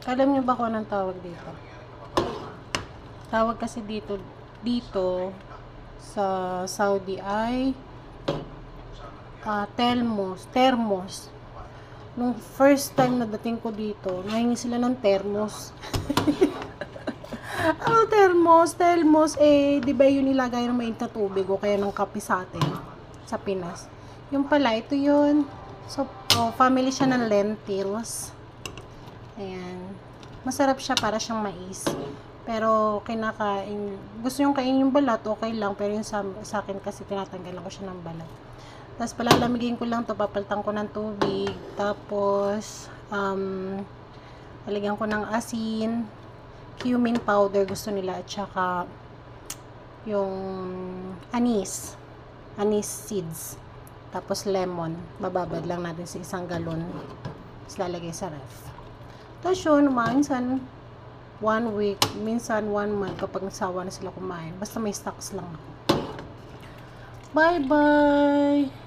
Alam niyo ba kung anong tawag dito? Tawag kasi dito sa Saudi ay thermos. Nung first time na dating ko dito, nahingi sila ng thermos. Ano thermos, di ba yun nilagay ng mainit na tubig o kaya ng kape sa atin, sa Pinas. Yung pala, ito yun. So, family siya ng lentils. Ayan. Masarap siya, para siyang mais. Pero, gusto yung kainin yung balat, okay lang. Pero yung sa akin kasi, tinatanggalan ko siya ng balat. Tapos, palalamigin ko lang to, papalitan ko ng tubig. Tapos, lalagyan ko ng asin, cumin powder gusto nila, at saka yung anise seeds, tapos lemon. Bababad lang natin sa isang galon, tapos lalagay sa ref. Tapos yun, minsan 1 week, minsan 1 month kapag nasawa na sila kumain. Basta may stocks lang ako. Bye bye.